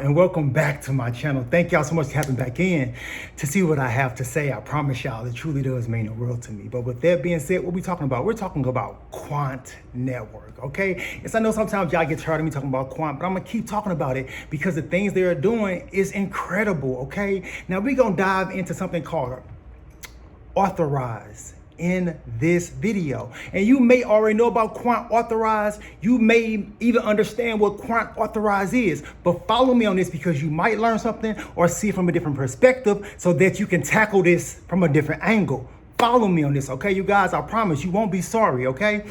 and welcome back to my channel. Thank y'all so much for tapping back in to see what I have to say. I promise y'all it truly does mean the world to me. But with that being said, what we talking about? We're talking about Quant Network, okay? Yes, I know sometimes y'all get tired of me talking about Quant, but I'm gonna keep talking about it because the things they are doing is incredible, okay? Now we're gonna dive into something called Authorise in this video. And you may already know about Quant Authorise. You may even understand what Quant Authorise is, but follow me on this because you might learn something or see it from a different perspective so that you can tackle this from a different angle. Follow me on this, okay, you guys? I promise you won't be sorry, okay?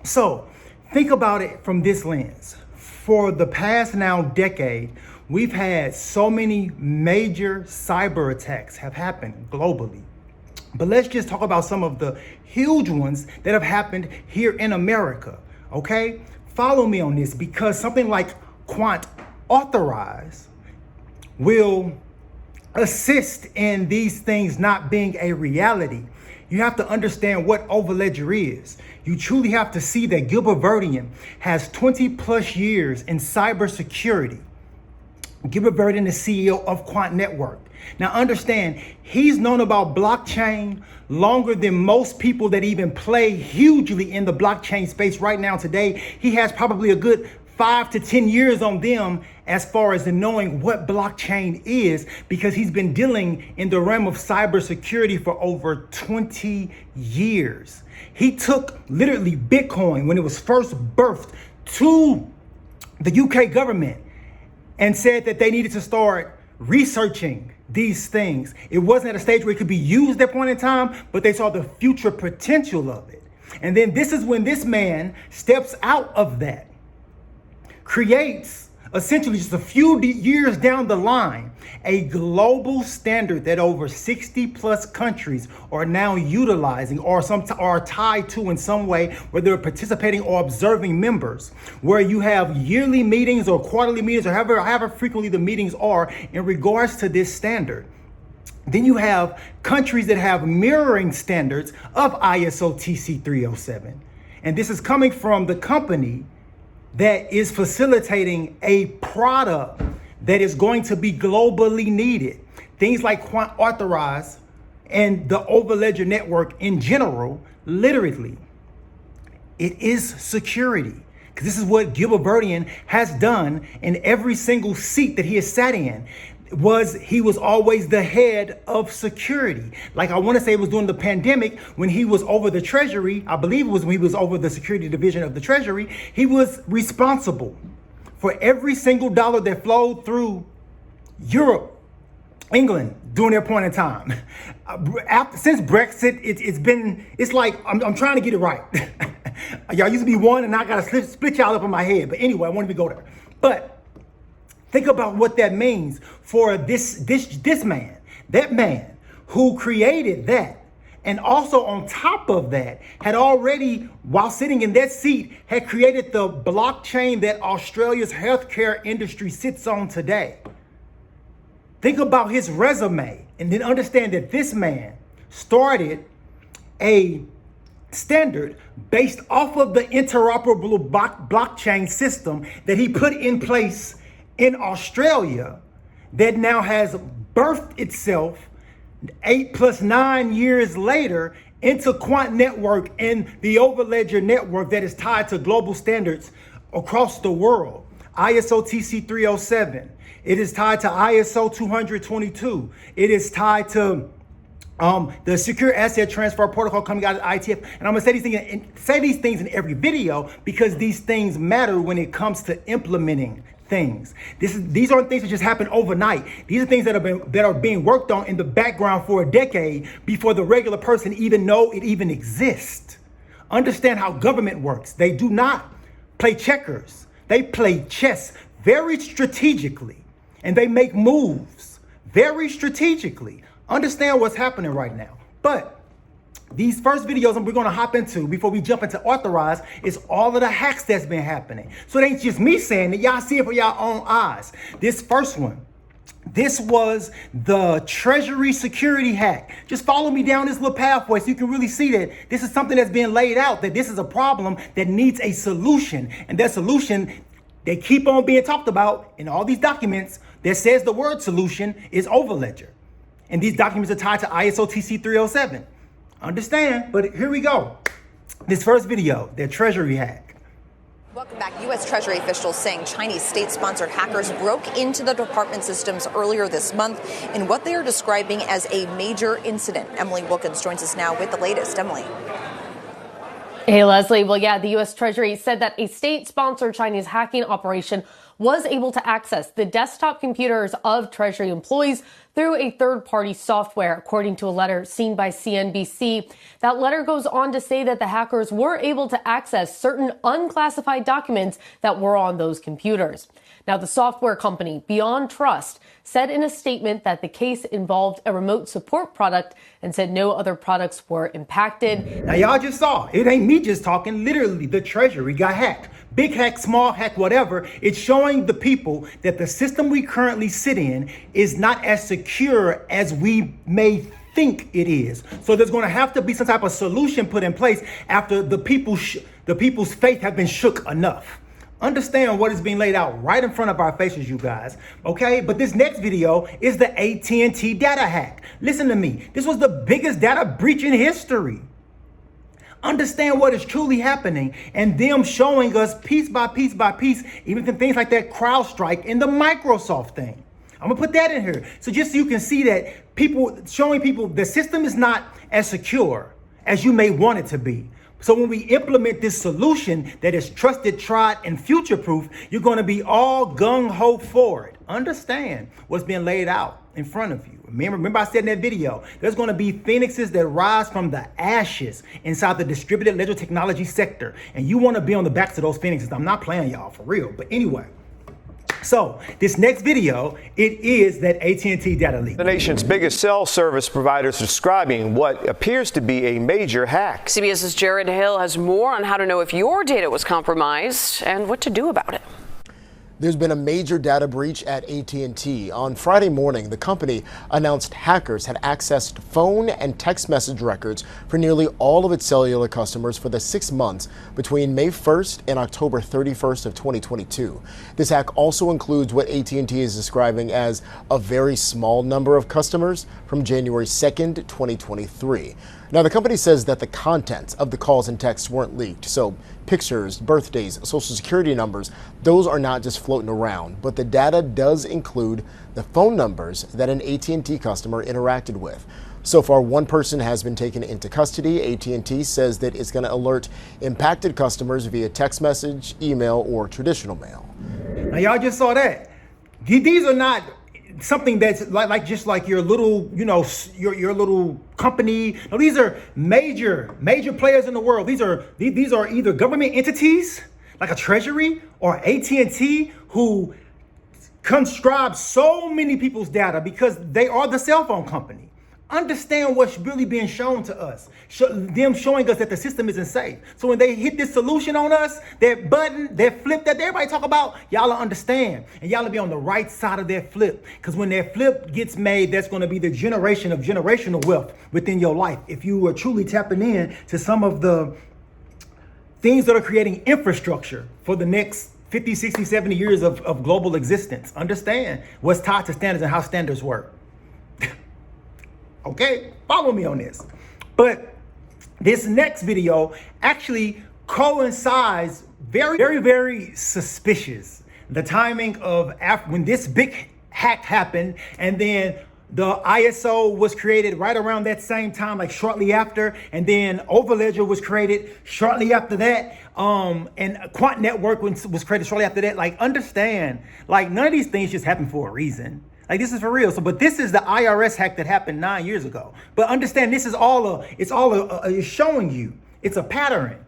So think about it from this lens. For the past now decade, we've had so many major cyber attacks have happened globally. But let's just talk about some of the huge ones that have happened here in America, okay? Follow me on this because something like Quant Authorise will assist in these things not being a reality. You have to understand what Overledger is. You truly have to see that Gilbert Verdian has 20 plus years in cybersecurity. Gilbert Verdian is CEO of Quant Network. Now understand, he's known about blockchain longer than most people that even play hugely in the blockchain space right now today. He has probably a good 5 to 10 years on them as far as in knowing what blockchain is because he's been dealing in the realm of cybersecurity for over 20 years. He took literally Bitcoin when it was first birthed to the UK government and said that they needed to start researching these things. It wasn't at a stage where it could be used at that point in time, but they saw the future potential of it. And then this is when this man steps out of that, creates essentially just a few years down the line, a global standard that over 60 plus countries are now utilizing or are tied to in some way, whether they're participating or observing members, where you have yearly meetings or quarterly meetings or however frequently the meetings are in regards to this standard. Then you have countries that have mirroring standards of ISO TC 307. And this is coming from the company that is facilitating a product that is going to be globally needed. Things like Quant Authorise and the Overledger network in general, literally, it is security. Because this is what Gilbert Verdian has done in every single seat that he has sat in. He was always the head of security. Like I want to say it was during the pandemic when he was over the Treasury. I believe it was when he was over the security division of the Treasury. He was responsible for every single dollar that flowed through Europe, England during their point in time. Since Brexit, it's like I'm trying to get it right. Y'all used to be one and I got to split y'all up in my head. But anyway, I wanted to go there. But think about what that means for this man, that man who created that. And also on top of that, had already, while sitting in that seat, had created the blockchain that Australia's healthcare industry sits on today. Think about his resume and then understand that this man started a standard based off of the interoperable blockchain system that he put in place in Australia that now has birthed itself 8 plus 9 years later into Quant Network and the Overledger network that is tied to global standards across the world. ISO TC 307. It is tied to ISO 222. It is tied to the secure asset transfer protocol coming out of ITF. And I'm gonna say these things in every video because these things matter when it comes to implementing things. These aren't things that just happen overnight. These are things that are being worked on in the background for a decade before the regular person even know it even exists. Understand how government works. They do not play checkers. They play chess very strategically, and they make moves very strategically. Understand what's happening right now. But these first videos we're going to hop into before we jump into Authorise is all of the hacks that's been happening. So it ain't just me saying it. Y'all see it for y'all own eyes. This first one, this was the Treasury security hack. Just follow me down this little pathway so you can really see that this is something that's being laid out, that this is a problem that needs a solution. And that solution they keep on being talked about in all these documents that says the word solution is Overledger. And these documents are tied to ISO TC 307. Understand? But here we go. This first video, their Treasury hack. Welcome back. U.S. Treasury officials saying Chinese state-sponsored hackers broke into the department systems earlier this month in what they are describing as a major incident. Emily Wilkins joins us now with the latest. Emily. Hey, Leslie. Well, yeah, the U.S. Treasury said that a state-sponsored Chinese hacking operation was able to access the desktop computers of Treasury employees through a third-party software, according to a letter seen by CNBC. That letter goes on to say that the hackers were able to access certain unclassified documents that were on those computers. Now, the software company, Beyond Trust, said in a statement that the case involved a remote support product and said no other products were impacted. Now, y'all just saw, it ain't me just talking. Literally, the Treasury got hacked. Big hack, small hack, whatever. It's showing the people that the system we currently sit in is not as secure as we may think it is. So there's going to have to be some type of solution put in place after the people's faith have been shook enough. Understand what is being laid out right in front of our faces, you guys. Okay, but this next video is the AT&T data hack. Listen to me. This was the biggest data breach in history. Understand what is truly happening and them showing us piece by piece by piece, even things like that CrowdStrike and the Microsoft thing. I'm gonna put that in here. So just so you can see that showing people the system is not as secure as you may want it to be. So when we implement this solution that is trusted, tried, and future-proof, you're gonna be all gung-ho for it. Understand what's being laid out in front of you. Remember I said in that video, there's going to be phoenixes that rise from the ashes inside the distributed ledger technology sector. And you want to be on the backs of those phoenixes. I'm not playing y'all for real. But anyway, so this next video, it is that AT&T data leak. The nation's biggest cell service providers describing what appears to be a major hack. CBS's Jared Hill has more on how to know if your data was compromised and what to do about it. There's been a major data breach at AT&T. On Friday morning, the company announced hackers had accessed phone and text message records for nearly all of its cellular customers for the 6 months between May 1st and October 31st of 2022. This hack also includes what AT&T is describing as a very small number of customers from January 2nd, 2023. Now, the company says that the contents of the calls and texts weren't leaked, so pictures, birthdays, social security numbers, those are not just floating around, but the data does include the phone numbers that an AT&T customer interacted with. So far, one person has been taken into custody. AT&T says that it's going to alert impacted customers via text message, email, or traditional mail. Now, y'all just saw that. These are not something that's just like your little, your little company. No, these are major players in the world. These are either government entities like a Treasury or AT&T who conscribe so many people's data because they are the cell phone company. Understand what's really being shown to us. Them showing us that the system isn't safe. So when they hit this solution on us, that button, that flip that everybody talk about, y'all will understand. And y'all will be on the right side of that flip. Because when that flip gets made, that's going to be the generation of generational wealth within your life. If you are truly tapping in to some of the things that are creating infrastructure for the next 50, 60, 70 years of global existence. Understand what's tied to standards and how standards work. Okay, follow me on this. But this next video actually coincides very suspicious. The timing of when this big hack happened, and then the ISO was created right around that same time, like shortly after, and then Overledger was created shortly after that, and Quant Networks was created shortly after that. Like, understand, like none of these things just happen for a reason. Like, this is for real. So, but this is the IRS hack that happened 9 years ago. But understand, this is it's showing you, it's a pattern.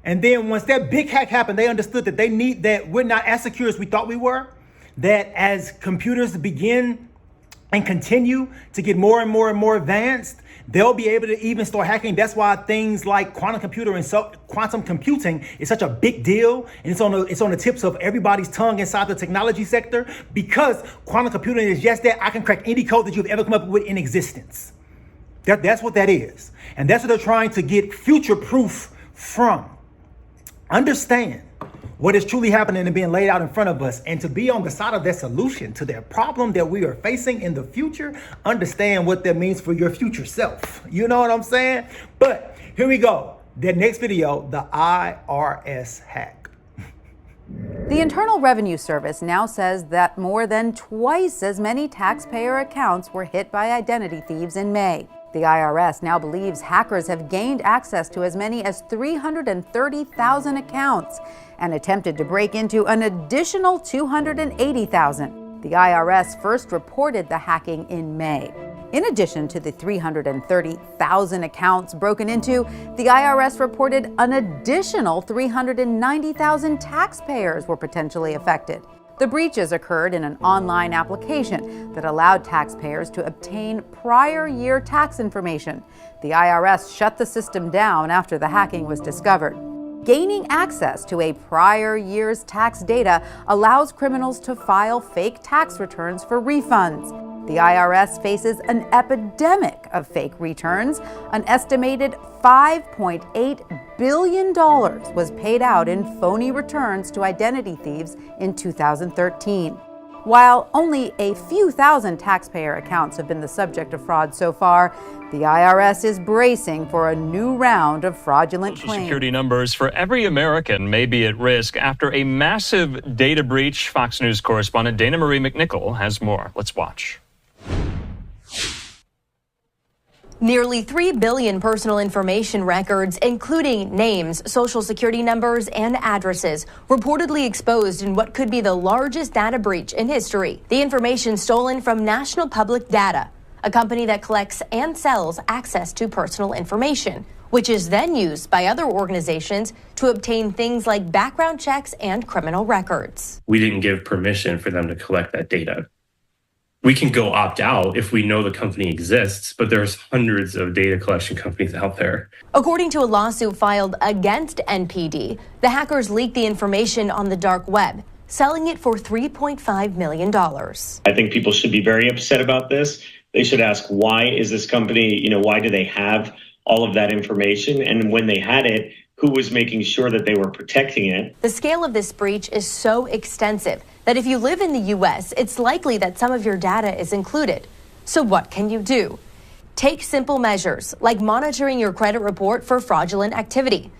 And then once that big hack happened, they understood that we're not as secure as we thought we were. That as computers begin and continue to get more and more advanced, they'll be able to even start hacking. That's why things like quantum computer and quantum computing is such a big deal. And it's on the tips of everybody's tongue inside the technology sector, because quantum computing is just that. I can crack any code that you've ever come up with in existence. That's what that is. And that's what they're trying to get future proof from. Understand, what is truly happening and being laid out in front of us, and to be on the side of that solution to that problem that we are facing in the future. Understand what that means for your future self. You know what I'm saying? But here we go. The next video, the IRS hack. The Internal Revenue Service now says that more than twice as many taxpayer accounts were hit by identity thieves in May. The IRS now believes hackers have gained access to as many as 330,000 accounts and attempted to break into an additional 280,000. The IRS first reported the hacking in May. In addition to the 330,000 accounts broken into, the IRS reported an additional 390,000 taxpayers were potentially affected. The breaches occurred in an online application that allowed taxpayers to obtain prior year tax information. The IRS shut the system down after the hacking was discovered. Gaining access to a prior year's tax data allows criminals to file fake tax returns for refunds. The IRS faces an epidemic of fake returns. An estimated $5.8 billion was paid out in phony returns to identity thieves in 2013. While only a few thousand taxpayer accounts have been the subject of fraud so far, the IRS is bracing for a new round of fraudulent Social claims. Security numbers for every American may be at risk after a massive data breach. Fox News correspondent Dana Marie McNichol has more. Let's watch. Nearly 3 billion personal information records, including names, social security numbers, and addresses, reportedly exposed in what could be the largest data breach in history. The information stolen from National Public Data, a company that collects and sells access to personal information, which is then used by other organizations to obtain things like background checks and criminal records. We didn't give permission for them to collect that data. We can go opt out if we know the company exists, but there's hundreds of data collection companies out there. According to a lawsuit filed against NPD, the hackers leaked the information on the dark web, selling it for $3.5 million. I think people should be very upset about this. They should ask, why is this company, why do they have all of that information? And when they had it, who was making sure that they were protecting it? The scale of this breach is so extensive that if you live in the U.S., it's likely that some of your data is included. So what can you do? Take simple measures like monitoring your credit report for fraudulent activity,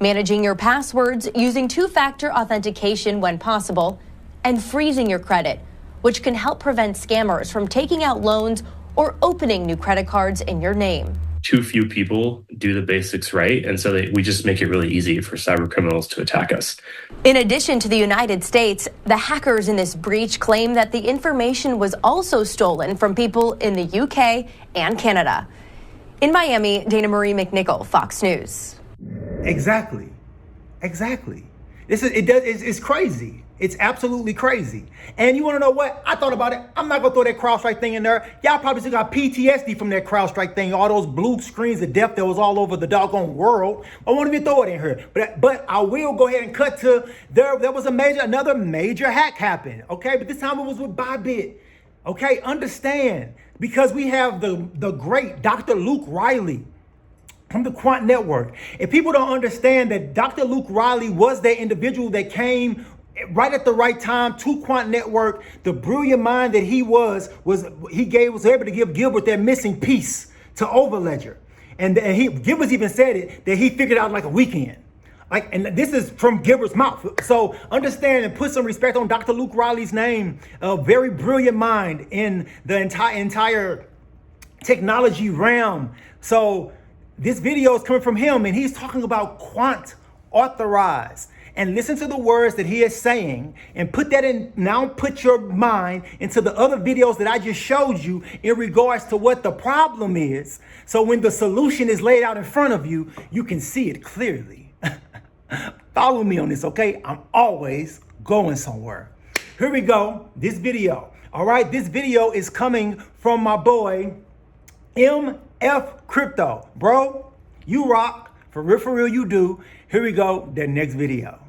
managing your passwords using two-factor authentication when possible, and freezing your credit, which can help prevent scammers from taking out loans or opening new credit cards in your name. Too few people do the basics right, and so we just make it really easy for cyber criminals to attack us. In addition to the United States, the hackers in this breach claim that the information was also stolen from people in the UK and Canada. In Miami, Dana Marie McNichol, Fox News. Exactly. It's crazy. It's absolutely crazy. And you want to know what? I thought about it. I'm not going to throw that CrowdStrike thing in there. Y'all probably still got PTSD from that CrowdStrike thing, all those blue screens of death that was all over the doggone world. I won't even throw it in here. But I will go ahead and cut to there was another major hack happened. Okay, but this time it was with Bybit. Okay, understand. Because we have the great Dr. Luke Riley from the Quant Network. If people don't understand that Dr. Luke Riley was that individual that came right at the right time to Quant Network, the brilliant mind that he was able to give Gilbert that missing piece to Overledger. And Gilbert even said it, that he figured out like a weekend. And this is from Gilbert's mouth. So understand and put some respect on Dr. Luke Riley's name, a very brilliant mind in the entire technology realm. So this video is coming from him, and he's talking about Quant Authorise. And listen to the words that he is saying, and put that in. Now put your mind into the other videos that I just showed you in regards to what the problem is. So when the solution is laid out in front of you, you can see it clearly. Follow me on this, okay? I'm always going somewhere. Here we go. This video. All right, this video is coming from my boy, MF Crypto. Bro, you rock. For real, you do. Here we go, the next video.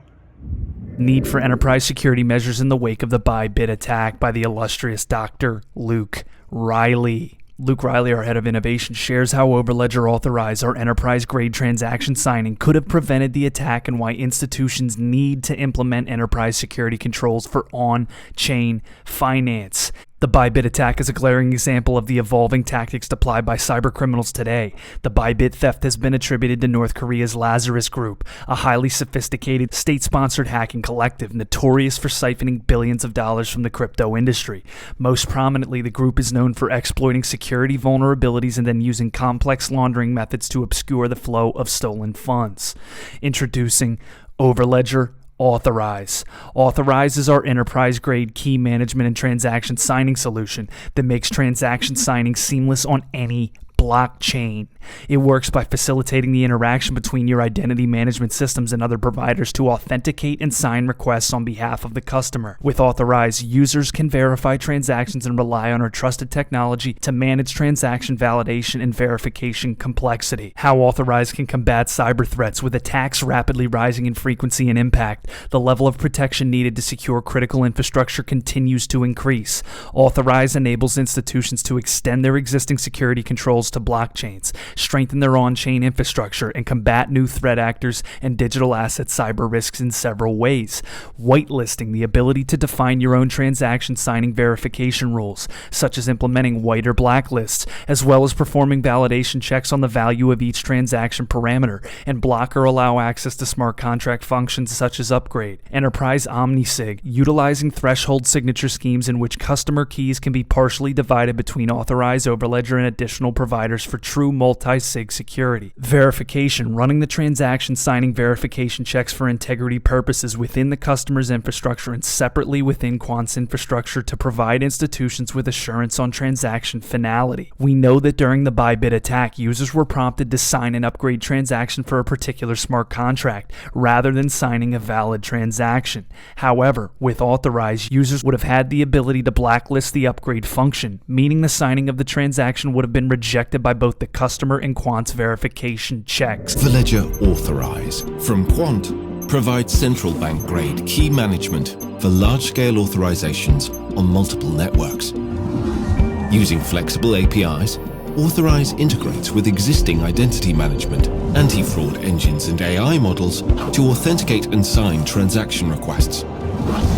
Need for enterprise security measures in the wake of the Bybit attack by the illustrious Dr. Luke Riley. Luke Riley, our head of innovation, shares how Overledger Authorise, our enterprise-grade transaction signing, could have prevented the attack and why institutions need to implement enterprise security controls for on-chain finance. The Bybit attack is a glaring example of the evolving tactics deployed by cybercriminals today. The Bybit theft has been attributed to North Korea's Lazarus Group, a highly sophisticated state-sponsored hacking collective notorious for siphoning billions of dollars from the crypto industry. Most prominently, the group is known for exploiting security vulnerabilities and then using complex laundering methods to obscure the flow of stolen funds. Introducing Overledger Authorise. Authorise is our enterprise-grade key management and transaction signing solution that makes transaction signing seamless on any blockchain. It works by facilitating the interaction between your identity management systems and other providers to authenticate and sign requests on behalf of the customer. With Authorise, users can verify transactions and rely on our trusted technology to manage transaction validation and verification complexity. How Authorise can combat cyber threats. With attacks rapidly rising in frequency and impact, the level of protection needed to secure critical infrastructure continues to increase. Authorise enables institutions to extend their existing security controls to blockchains, strengthen their on-chain infrastructure, and combat new threat actors and digital asset cyber risks in several ways. Whitelisting, the ability to define your own transaction signing verification rules, such as implementing white or black lists, as well as performing validation checks on the value of each transaction parameter, and block or allow access to smart contract functions such as upgrade. Enterprise OmniSig, utilizing threshold signature schemes in which customer keys can be partially divided between Authorise, Overledger, and additional providers for true multi-sig security. Verification, running the transaction signing verification checks for integrity purposes within the customer's infrastructure and separately within Quant's infrastructure to provide institutions with assurance on transaction finality. We know that during the Bybit attack, users were prompted to sign an upgrade transaction for a particular smart contract rather than signing a valid transaction. However, with Authorise, users would have had the ability to blacklist the upgrade function, meaning the signing of the transaction would have been rejected by both the customer and Quant's verification checks. Overledger Authorise from Quant provides central bank grade key management for large-scale authorizations on multiple networks. Using flexible APIs, Authorise integrates with existing identity management, anti-fraud engines and AI models to authenticate and sign transaction requests.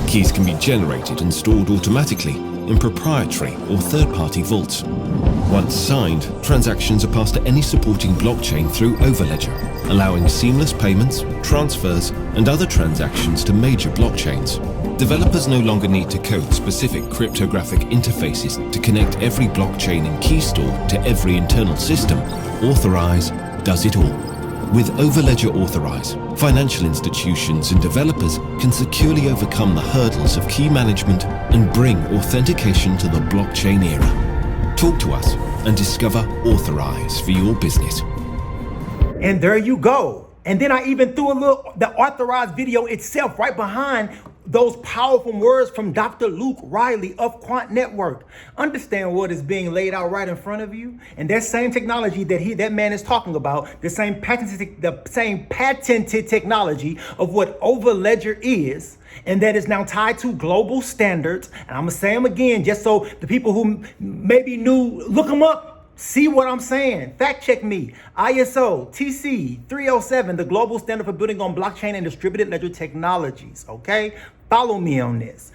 Keys can be generated and stored automatically in proprietary or third-party vaults. Once signed, transactions are passed to any supporting blockchain through Overledger, allowing seamless payments, transfers, and other transactions to major blockchains. Developers no longer need to code specific cryptographic interfaces to connect every blockchain and key store to every internal system. Authorise does it all. With Overledger Authorise, financial institutions and developers can securely overcome the hurdles of key management and bring authentication to the blockchain era. Talk to us and discover Authorise for your business. And there you go. And then I even threw the Authorise video itself right behind those powerful words from Dr. Luke Riley of Quant Network. Understand what is being laid out right in front of you, and that same technology that man is talking about, the same patented technology of what Overledger is, and that is now tied to global standards. And I'm gonna say them again, just so the people who maybe new look them up. See what I'm saying? Fact check me. ISO TC 307, the global standard for building on blockchain and distributed ledger technologies. Okay, follow me on this.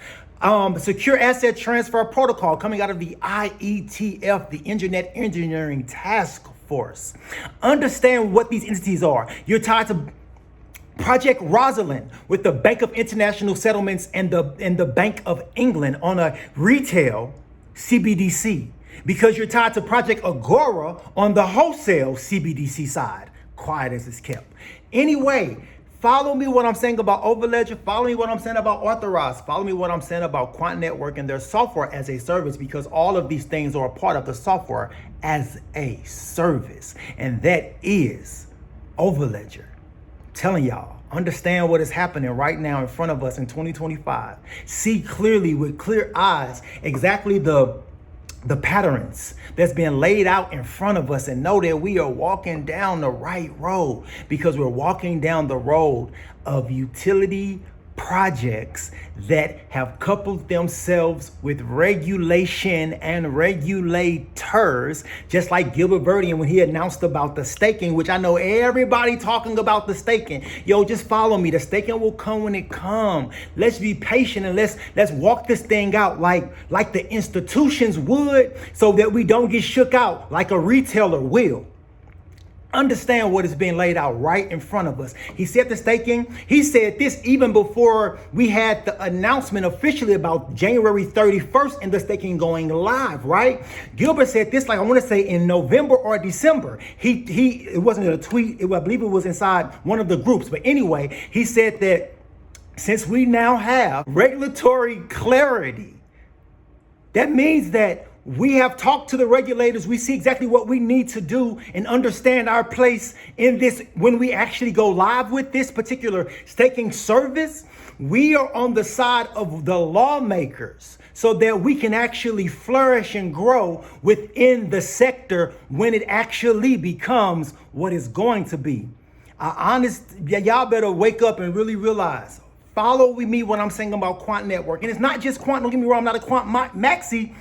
Secure asset transfer protocol coming out of the IETF, the Internet Engineering Task Force. Understand what these entities are. You're tied to Project Rosalind with the Bank of International Settlements and the Bank of England on a retail CBDC. Because you're tied to Project Agora on the wholesale CBDC side. Quiet as it's kept. Anyway, follow me what I'm saying about Overledger. Follow me what I'm saying about Authorise. Follow me what I'm saying about Quant Network and their software as a service, because all of these things are a part of the software as a service. And that is Overledger. I'm telling y'all, understand what is happening right now in front of us in 2025. See clearly with clear eyes exactly the patterns that's being laid out in front of us, and know that we are walking down the right road, because we're walking down the road of utility projects that have coupled themselves with regulation and regulators, just like Gilbert Verdian when he announced about the staking, which I know everybody talking about the staking. Yo, just follow me. The staking will come when it comes. Let's be patient and let's walk this thing out like the institutions would, so that we don't get shook out like a retailer will. Understand what is being laid out right in front of us. He said the staking, he said this even before we had the announcement officially about January 31st and the staking going live, right? Gilbert said this, like I want to say in November or December. It wasn't a tweet, I believe it was inside one of the groups. But anyway, he said that since we now have regulatory clarity, that means that we have talked to the regulators. We see exactly what we need to do and understand our place in this. When we actually go live with this particular staking service, we are on the side of the lawmakers so that we can actually flourish and grow within the sector when it actually becomes what it's going to be. Y'all better wake up and really realize. Follow with me when I'm saying about Quant Network. And it's not just Quant, don't get me wrong, I'm not a Quant maxi.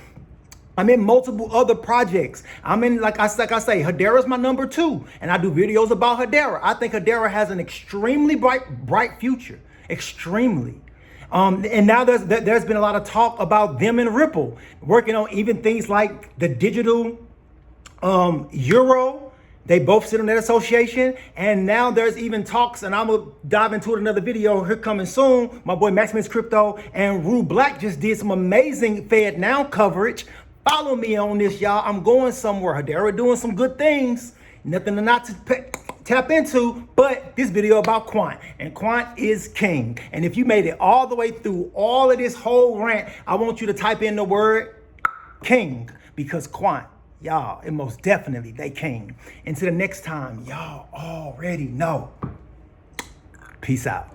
I'm in multiple other projects. I'm in, like I say, Hedera's my number 2. And I do videos about Hedera. I think Hedera has an extremely bright future. Extremely. And now there's been a lot of talk about them and Ripple working on even things like the digital euro. They both sit on that association. And now there's even talks, and I'm going to dive into it in another video here coming soon. My boy Maximus Crypto and Rue Black just did some amazing Fed Now coverage. Follow me on this, y'all. I'm going somewhere. Hedera doing some good things. Nothing to not to tap into, but this video about Quant. And Quant is king. And if you made it all the way through all of this whole rant, I want you to type in the word king, because Quant, y'all, it most definitely they king. Until the next time, y'all already know. Peace out.